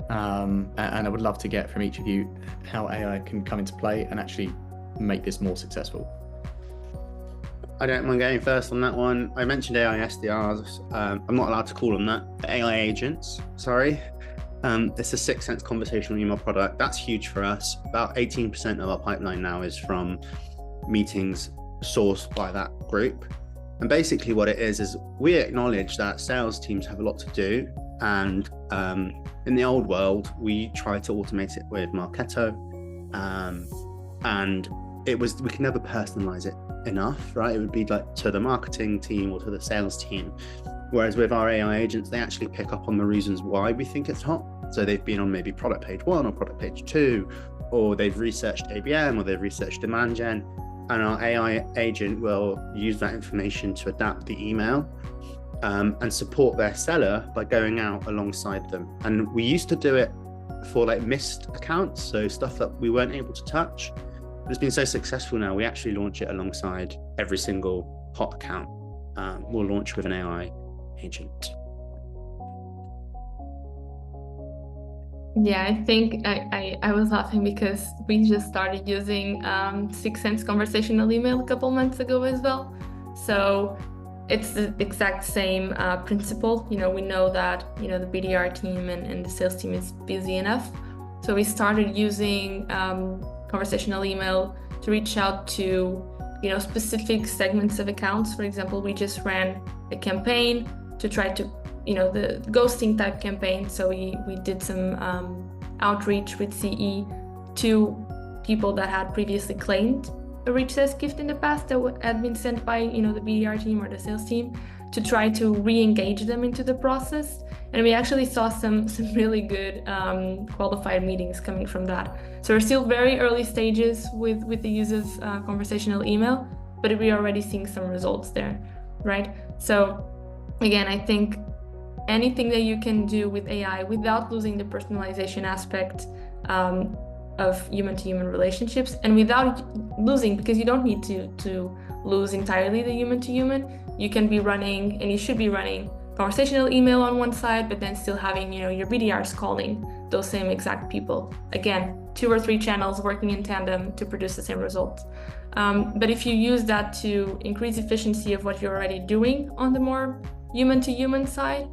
And I would love to get from each of you how AI can come into play and actually make this more successful. I don't mind going first on that one. I mentioned AI SDRs. I'm not allowed to call them that. AI agents, sorry. It's a 6 cents conversational email product. That's huge for us. About 18% of our pipeline now is from meetings sourced by that group. And basically what it is we acknowledge that sales teams have a lot to do. And in the old world, we try to automate it with Marketo. And we can never personalize it enough, right? It would be like to the marketing team or to the sales team. Whereas with our AI agents, they actually pick up on the reasons why we think it's hot. So they've been on maybe product page 1 or product page 2, or they've researched ABM, or they've researched demand gen. And our AI agent will use that information to adapt the email and support their seller by going out alongside them. And we used to do it for like missed accounts, so stuff that we weren't able to touch. But it's been so successful now, we actually launch it alongside every single hot account. We'll launch with an AI agent. Yeah, I think I was laughing because we just started using 6 cents conversational email a couple months ago as well. So it's the exact same principle. We know that the BDR team and the sales team is busy enough. So we started using conversational email to reach out to specific segments of accounts. For example, we just ran a campaign to try to the ghosting type campaign. So we did some outreach with CE to people that had previously claimed a rich desk gift in the past that had been sent by the BDR team or the sales team, to try to re-engage them into the process. And we actually saw some really good qualified meetings coming from that. So we're still very early stages with the use of conversational email, but we're already seeing some results there, right? So again, I think anything that you can do with AI without losing the personalization aspect of human-to-human relationships, and without losing, because you don't need to lose entirely the human-to-human. You can be running, and you should be running, conversational email on one side, but then still having your BDRs calling those same exact people. Again, 2 or 3 channels working in tandem to produce the same results. But if you use that to increase efficiency of what you're already doing on the more human-to-human side,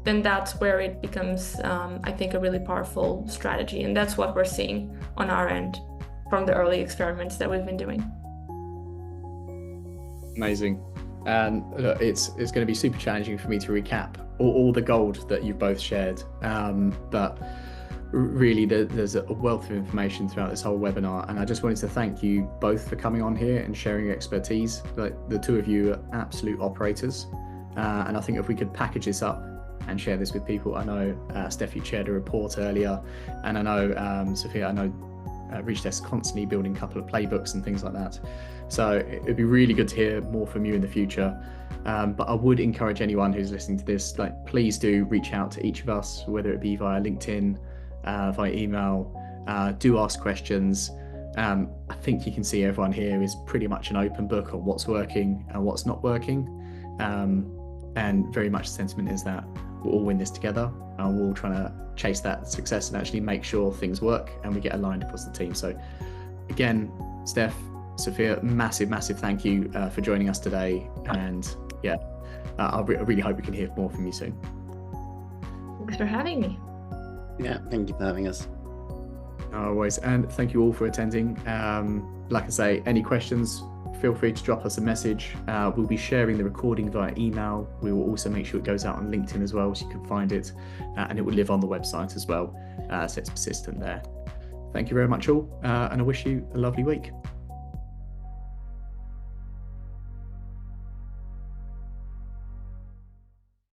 then that's where it becomes, I think, a really powerful strategy. And that's what we're seeing on our end from the early experiments that we've been doing. Amazing. And look, it's going to be super challenging for me to recap all the gold that you've both shared. But really, there's a wealth of information throughout this whole webinar. And I just wanted to thank you both for coming on here and sharing your expertise. Like, the 2 of you are absolute operators. And I think if we could package this up and share this with people. I know Steph, you shared a report earlier, and I know Sophia, I know Rich Desk constantly building a couple of playbooks and things like that. So it'd be really good to hear more from you in the future. But I would encourage anyone who's listening to this, please do reach out to each of us, whether it be via LinkedIn, via email, do ask questions. I think you can see everyone here is pretty much an open book on what's working and what's not working. And very much the sentiment is that we'll all win this together, and we're all trying to chase that success and actually make sure things work and we get aligned across the team. So again, Steph, Sophia, massive thank you for joining us today. And yeah, I really hope we can hear more from you soon. Thanks for having me. Yeah, thank you for having us. Always, and thank you all for attending. Like I say, any questions, feel free to drop us a message. We'll be sharing the recording via email. We will also make sure it goes out on LinkedIn as well, so you can find it, and it will live on the website as well, so it's persistent there. Thank you very much all, and I wish you a lovely week.